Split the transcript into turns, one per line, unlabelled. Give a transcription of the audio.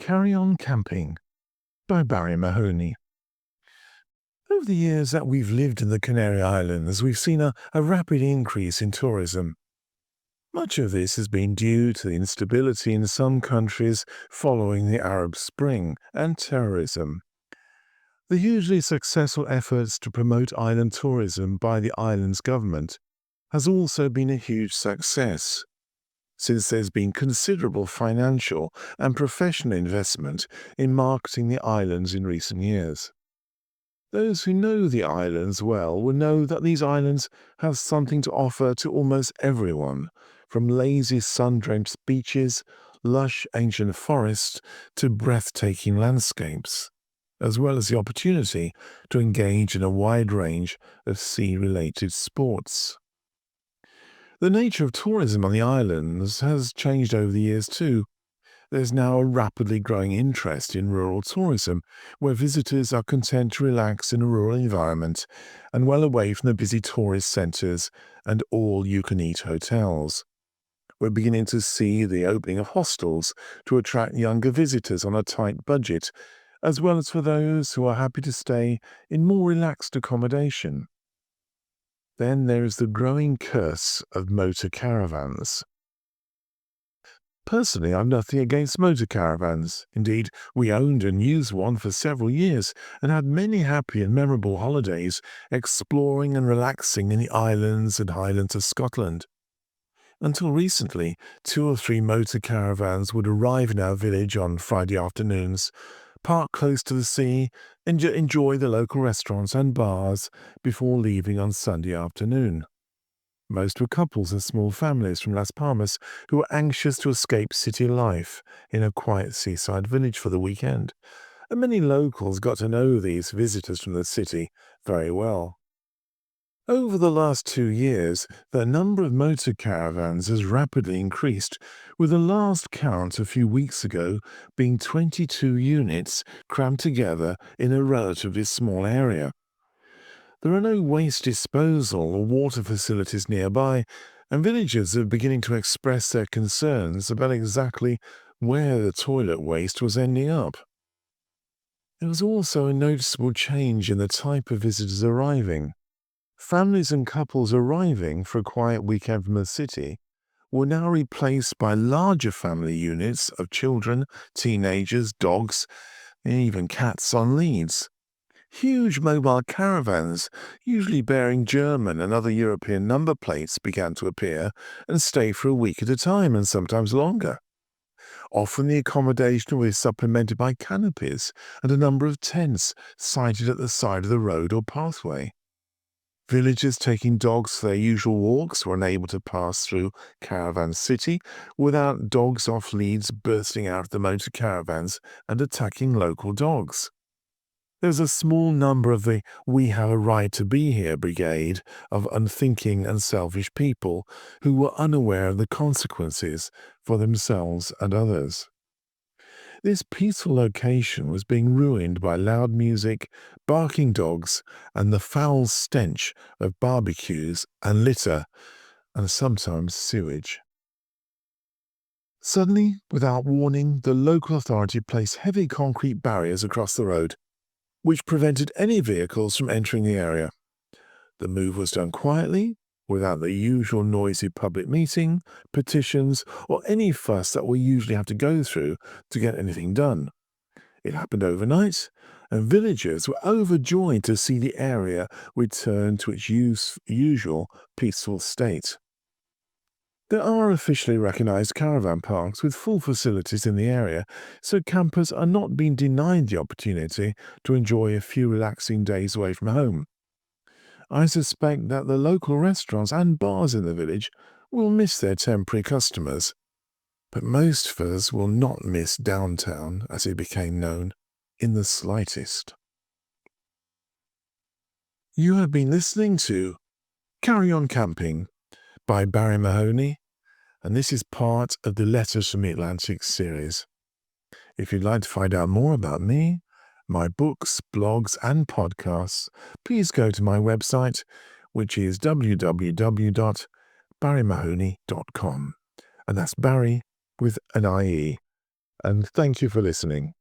Carry On Camping by Barrie Mahoney. Over the years that we've lived in the Canary Islands, we've seen a rapid increase in tourism. Much of this has been due to the instability in some countries following the Arab Spring and terrorism. The hugely successful efforts to promote island tourism by the island's government has also been a huge success, since there's been considerable financial and professional investment in marketing the islands in recent years. Those who know the islands well will know that these islands have something to offer to almost everyone, from lazy sun-drenched beaches, lush ancient forests, to breathtaking landscapes, as well as the opportunity to engage in a wide range of sea-related sports. The nature of tourism on the islands has changed over the years too. There's now a rapidly growing interest in rural tourism, where visitors are content to relax in a rural environment and well away from the busy tourist centres and all-you-can-eat hotels. We're beginning to see the opening of hostels to attract younger visitors on a tight budget, as well as for those who are happy to stay in more relaxed accommodation. Then there is the growing curse of motor caravans. Personally, I've nothing against motor caravans. Indeed, we owned and used one for several years and had many happy and memorable holidays exploring and relaxing in the islands and highlands of Scotland. Until recently, 2 or 3 motor caravans would arrive in our village on Friday afternoons, park close to the sea, and enjoy the local restaurants and bars before leaving on Sunday afternoon. Most were couples and small families from Las Palmas who were anxious to escape city life in a quiet seaside village for the weekend, and many locals got to know these visitors from the city very well. Over the last 2 years, the number of motor caravans has rapidly increased, with the last count a few weeks ago being 22 units crammed together in a relatively small area. There are no waste disposal or water facilities nearby, and villagers are beginning to express their concerns about exactly where the toilet waste was ending up. There was also a noticeable change in the type of visitors arriving. Families and couples arriving for a quiet weekend from the city were now replaced by larger family units of children, teenagers, dogs, and even cats on leads. Huge mobile caravans, usually bearing German and other European number plates, began to appear and stay for a week at a time and sometimes longer. Often the accommodation was supplemented by canopies and a number of tents sited at the side of the road or pathway. Villagers taking dogs for their usual walks were unable to pass through Caravan City without dogs off leads bursting out of the motor caravans and attacking local dogs. There's a small number of the "we have a right to be here" brigade of unthinking and selfish people who were unaware of the consequences for themselves and others. This peaceful location was being ruined by loud music, barking dogs, and the foul stench of barbecues and litter, and sometimes sewage. Suddenly, without warning, the local authority placed heavy concrete barriers across the road, which prevented any vehicles from entering the area. The move was done quietly, without the usual noisy public meeting, petitions, or any fuss that we usually have to go through to get anything done. It happened overnight, and villagers were overjoyed to see the area return to its usual peaceful state. There are officially recognized caravan parks with full facilities in the area, so campers are not being denied the opportunity to enjoy a few relaxing days away from home. I suspect that the local restaurants and bars in the village will miss their temporary customers, but most of us will not miss downtown, as it became known, in the slightest. You have been listening to Carry On Camping by Barrie Mahoney, and this is part of the Letters from the Atlantic series. If you'd like to find out more about me, my books, blogs, and podcasts, please go to my website, which is www.barriemahoney.com. And that's Barrie with an IE. and thank you for listening.